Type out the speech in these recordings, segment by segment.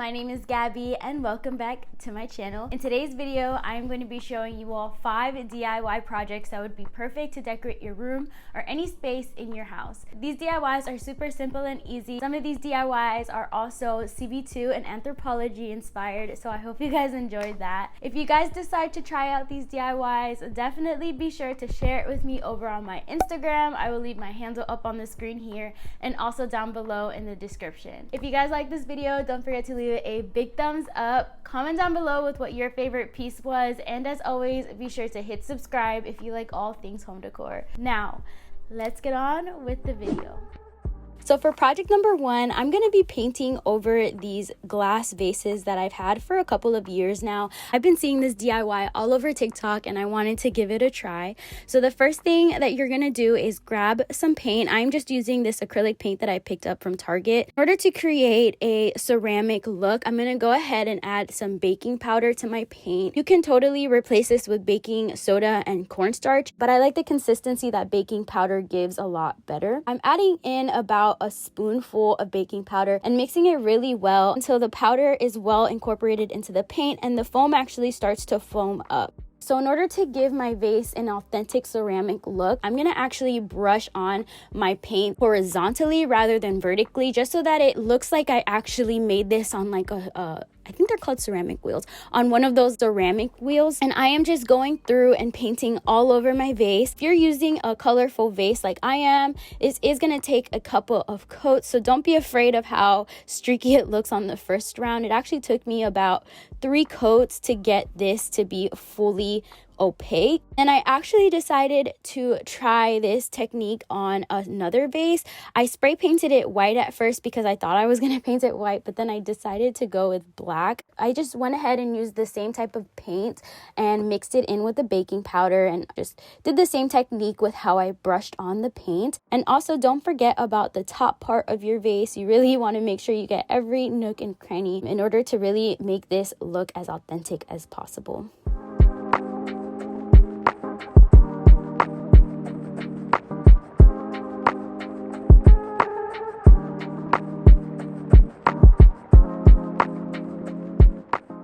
my name is Gabby and welcome back to my channel. In today's video, I'm going to be showing you all 5 DIY projects that would be perfect to decorate your room or any space in your house. These DIYs are super simple and easy. Some of these DIYs are also CB2 and Anthropologie inspired, so I hope you guys enjoyed that. If you guys decide to try out these DIYs, definitely be sure to share it with me over on my Instagram. I will leave my handle up on the screen here and also down below in the description. If you guys like this video, don't forget to leave it a big thumbs up. Comment down below with what your favorite piece was, and as always, be sure to hit subscribe if you like all things home decor. Now, let's get on with the video. So for project number 1, I'm going to be painting over these glass vases that I've had for a couple of years now. I've been seeing this DIY all over TikTok and I wanted to give it a try. So the first thing that you're going to do is grab some paint. I'm just using this acrylic paint that I picked up from Target. In order to create a ceramic look, I'm going to go ahead and add some baking powder to my paint. You can totally replace this with baking soda and cornstarch, but I like the consistency that baking powder gives a lot better. I'm adding in about a spoonful of baking powder and mixing it really well until the powder is well incorporated into the paint and the foam actually starts to foam up. So in order to give my vase an authentic ceramic look, I'm going to actually brush on my paint horizontally rather than vertically, just so that it looks like I actually made this on like I think they're called ceramic wheels, on one of those ceramic wheels. And I am just going through and painting all over my vase. If you're using a colorful vase like I am, this is going to take a couple of coats, so don't be afraid of how streaky it looks on the first round. It actually took me about 3 coats to get this to be fully opaque, and I actually decided to try this technique on another vase. I spray painted it white at first because I thought I was going to paint it white, but then I decided to go with black. I just went ahead and used the same type of paint and mixed it in with the baking powder and just did the same technique with how I brushed on the paint. And also don't forget about the top part of your vase. You really want to make sure you get every nook and cranny in order to really make this look as authentic as possible.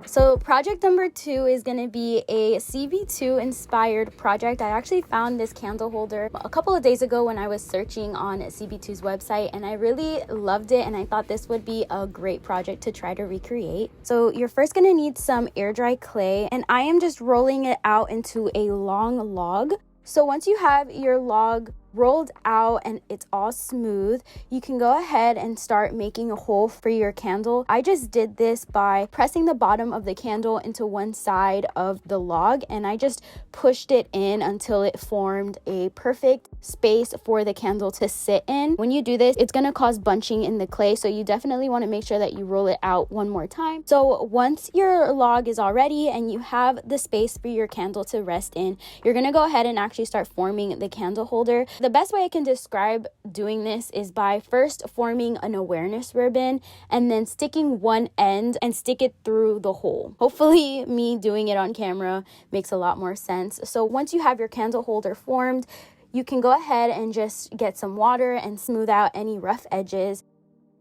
So project number 2 is going to be a CB2 inspired project. I actually found this candle holder a couple of days ago when I was searching on CB2's website, and I really loved it, and I thought this would be a great project to try to recreate. So you're first going to need some air dry clay, and I am just rolling it out into a long log. So once you have your log rolled out and it's all smooth, you can go ahead and start making a hole for your candle. I just did this by pressing the bottom of the candle into one side of the log, and I just pushed it in until it formed a perfect space for the candle to sit in. When you do this, it's going to cause bunching in the clay, so you definitely want to make sure that you roll it out one more time. So once your log is all ready and you have the space for your candle to rest in, you're going to go ahead and actually start forming the candle holder. The best way I can describe doing this is by first forming an awareness ribbon and then sticking one end and stick it through the hole. Hopefully me doing it on camera makes a lot more sense. So once you have your candle holder formed, you can go ahead and just get some water and smooth out any rough edges.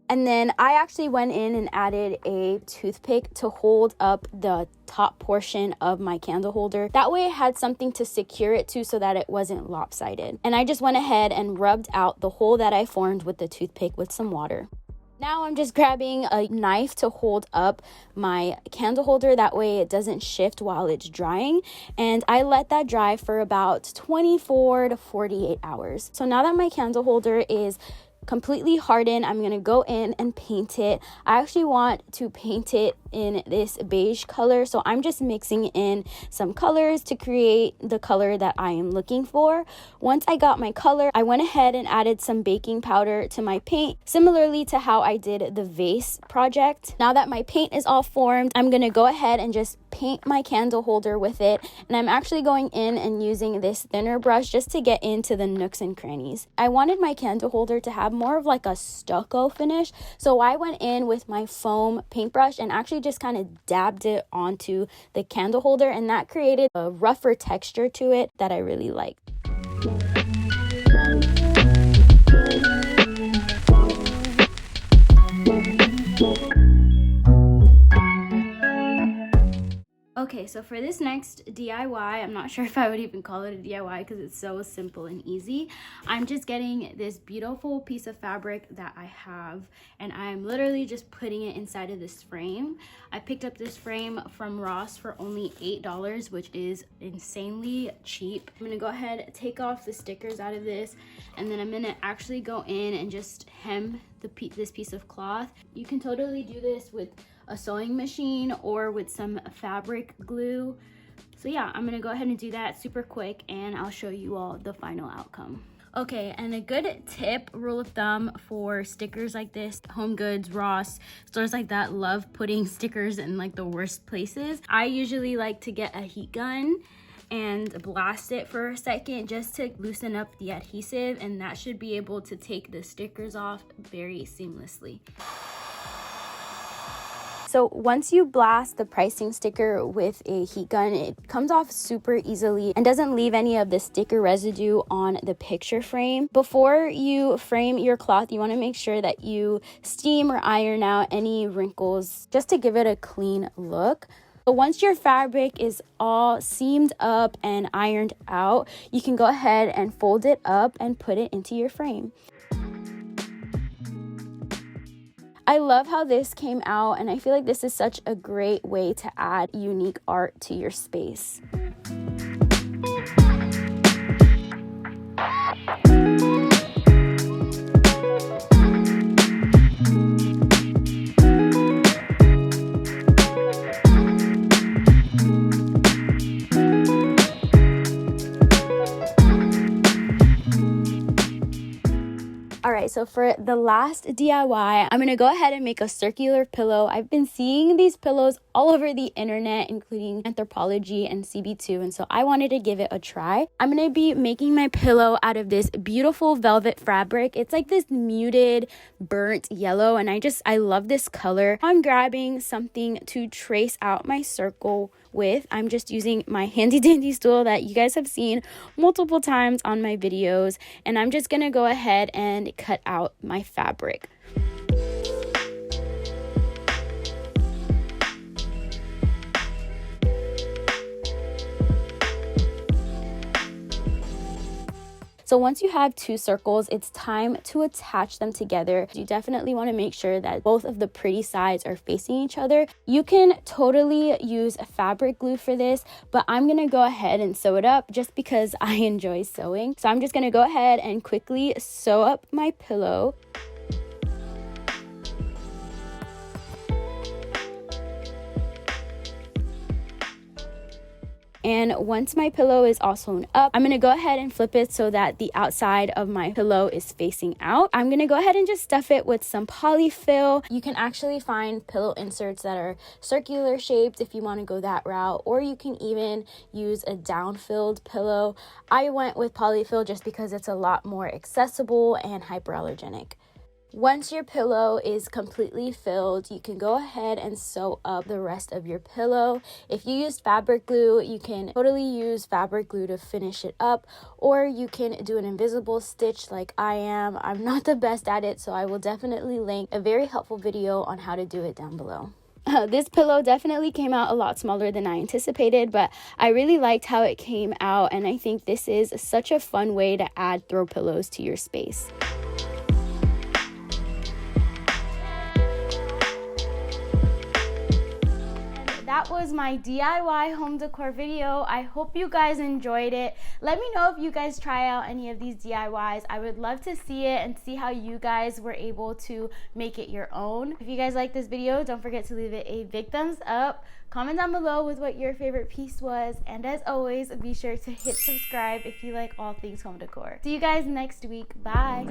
And then I actually went in and added a toothpick to hold up the top portion of my candle holder. That way I had something to secure it to so that it wasn't lopsided. And I just went ahead and rubbed out the hole that I formed with the toothpick with some water. Now I'm just grabbing a knife to hold up my candle holder. That way it doesn't shift while it's drying. And I let that dry for about 24 to 48 hours. So now that my candle holder is completely hardened, I'm going to go in and paint it. I actually want to paint it in this beige color, so I'm just mixing in some colors to create the color that I am looking for. Once I got my color, I went ahead and added some baking powder to my paint, similarly to how I did the vase project. Now that my paint is all formed, I'm going to go ahead and just paint my candle holder with it, and I'm actually going in and using this thinner brush just to get into the nooks and crannies. I wanted my candle holder to have more of like a stucco finish, so I went in with my foam paintbrush and actually just kind of dabbed it onto the candle holder, and that created a rougher texture to it that I really liked. Okay, so for this next DIY, I'm not sure if I would even call it a DIY because it's so simple and easy. I'm just getting this beautiful piece of fabric that I have, and I'm literally just putting it inside of this frame. I picked up this frame from Ross for only $8, which is insanely cheap. I'm gonna go ahead, take off the stickers out of this, and then I'm gonna actually go in and just hem this piece of cloth. You can totally do this with a sewing machine or with some fabric glue. So yeah, I'm gonna go ahead and do that super quick, and I'll show you all the final outcome. Okay, and a good tip, rule of thumb for stickers like this, Home Goods, Ross, stores like that love putting stickers in like the worst places. I usually like to get a heat gun and blast it for a second just to loosen up the adhesive, and that should be able to take the stickers off very seamlessly. So once you blast the pricing sticker with a heat gun, it comes off super easily and doesn't leave any of the sticker residue on the picture frame. Before you frame your cloth, you want to make sure that you steam or iron out any wrinkles just to give it a clean look. But once your fabric is all seamed up and ironed out, you can go ahead and fold it up and put it into your frame. I love how this came out, and I feel like this is such a great way to add unique art to your space. Alright, so for the last DIY, I'm going to go ahead and make a circular pillow. I've been seeing these pillows all over the internet, including Anthropologie and CB2, and so I wanted to give it a try. I'm going to be making my pillow out of this beautiful velvet fabric. It's like this muted burnt yellow, and I love this color. I'm grabbing something to trace out my circle with. I'm just using my handy dandy stool that you guys have seen multiple times on my videos, and I'm just gonna go ahead and cut out my fabric. So once you have two circles, it's time to attach them together. You definitely want to make sure that both of the pretty sides are facing each other. You can totally use fabric glue for this, but I'm going to go ahead and sew it up just because I enjoy sewing. So I'm just going to go ahead and quickly sew up my pillow. And once my pillow is all sewn up, I'm going to go ahead and flip it so that the outside of my pillow is facing out. I'm going to go ahead and just stuff it with some polyfill. You can actually find pillow inserts that are circular shaped if you want to go that route, or you can even use a down-filled pillow. I went with polyfill just because it's a lot more accessible and hypoallergenic. Once your pillow is completely filled, you can go ahead and sew up the rest of your pillow. If you use fabric glue, you can totally use fabric glue to finish it up, or you can do an invisible stitch like I am. I'm not the best at it, so I will definitely link a very helpful video on how to do it down below. This pillow definitely came out a lot smaller than I anticipated, but I really liked how it came out, and I think this is such a fun way to add throw pillows to your space. That was my DIY home decor video. I hope you guys enjoyed it. Let me know if you guys try out any of these DIYs. I would love to see it and see how you guys were able to make it your own. If you guys like this video, don't forget to leave it a big thumbs up. Comment down below with what your favorite piece was. And as always, be sure to hit subscribe if you like all things home decor. See you guys next week. Bye.